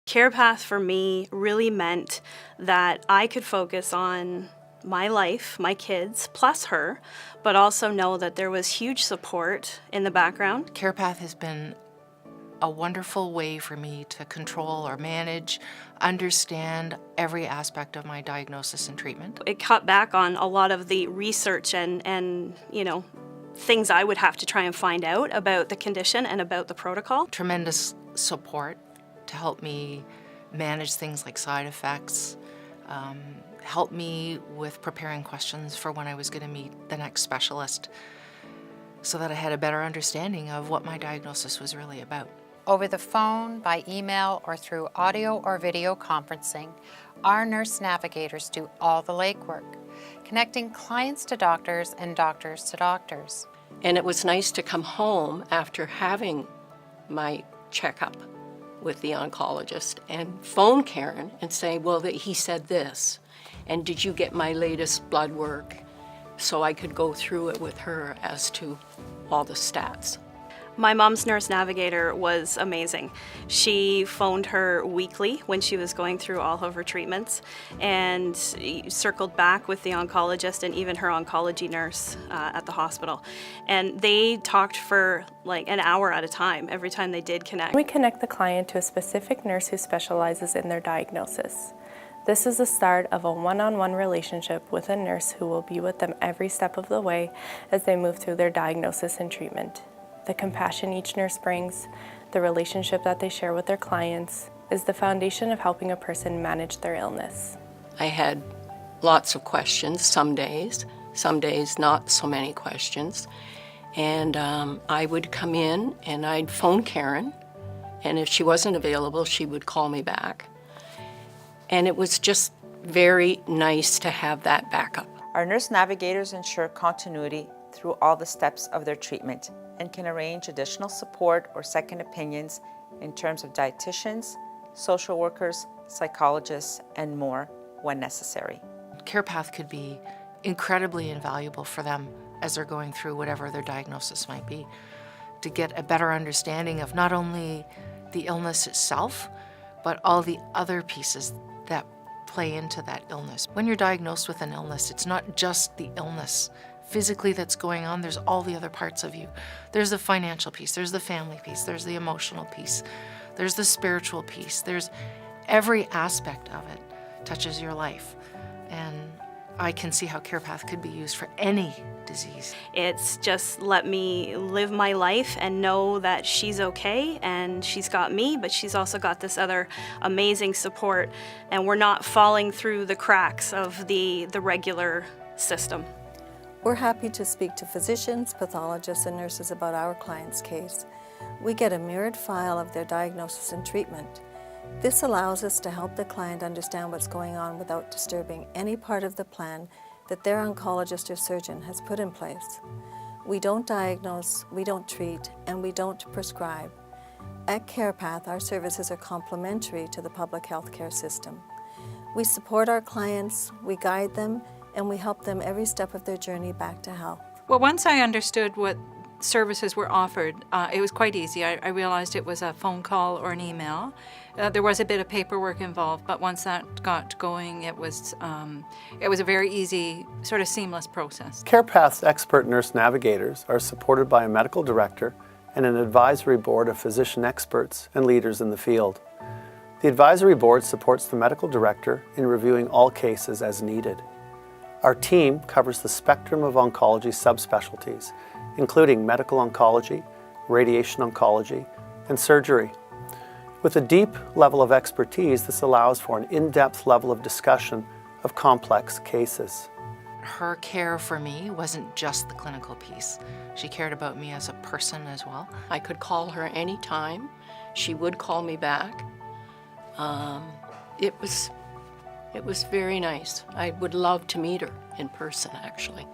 CarePath for me really meant that I could focus on my life, my kids, plus her, but also know that there was huge support in the background. CarePath has been a wonderful way for me to control or manage, understand every aspect of my diagnosis and treatment. It cut back on a lot of the research and things I would have to try and find out about the condition and about the protocol. Tremendous support to help me manage things like side effects, help me with preparing questions for when I was going to meet the next specialist so that I had a better understanding of what my diagnosis was really about. Over the phone, by email, or through audio or video conferencing, our nurse navigators do all the legwork, connecting clients to doctors and doctors to doctors. And it was nice to come home after having my checkup with the oncologist and phone Karen and say, well, he said this, and did you get my latest blood work? So I could go through it with her as to all the stats. My mom's nurse navigator was amazing. She phoned her weekly when she was going through all of her treatments and circled back with the oncologist and even her oncology nurse at the hospital. And they talked for like an hour at a time every time they did connect. We connect the client to a specific nurse who specializes in their diagnosis. This is the start of a one-on-one relationship with a nurse who will be with them every step of the way as they move through their diagnosis and treatment. The compassion each nurse brings, the relationship that they share with their clients, is the foundation of helping a person manage their illness. I had lots of questions some days not so many questions. And I would come in and I'd phone Karen, and if she wasn't available, she would call me back. And it was just very nice to have that backup. Our nurse navigators ensure continuity through all the steps of their treatment and can arrange additional support or second opinions in terms of dietitians, social workers, psychologists, and more when necessary. CarePath could be incredibly invaluable for them as they're going through whatever their diagnosis might be, to get a better understanding of not only the illness itself, but all the other pieces that play into that illness. When you're diagnosed with an illness, it's not just the illness physically that's going on, there's all the other parts of you. There's the financial piece, there's the family piece, there's the emotional piece, there's the spiritual piece, there's every aspect of it touches your life. And I can see how CarePath could be used for any disease. It's just let me live my life and know that she's okay and she's got me, but she's also got this other amazing support, and we're not falling through the cracks of the regular system. We're happy to speak to physicians, pathologists, and nurses about our client's case. We get a mirrored file of their diagnosis and treatment. This allows us to help the client understand what's going on without disturbing any part of the plan that their oncologist or surgeon has put in place. We don't diagnose, we don't treat, and we don't prescribe. At CarePath, our services are complementary to the public health care system. We support our clients, we guide them, and we help them every step of their journey back to health. Well, once I understood what services were offered, it was quite easy. I realized it was a phone call or an email. There was a bit of paperwork involved, but once that got going, it was a very easy, sort of seamless process. CarePath's expert nurse navigators are supported by a medical director and an advisory board of physician experts and leaders in the field. The advisory board supports the medical director in reviewing all cases as needed. Our team covers the spectrum of oncology subspecialties, including medical oncology, radiation oncology, and surgery. With a deep level of expertise, this allows for an in-depth level of discussion of complex cases. Her care for me wasn't just the clinical piece. She cared about me as a person as well. I could call her anytime. She would call me back. It was very nice. I would love to meet her in person, actually.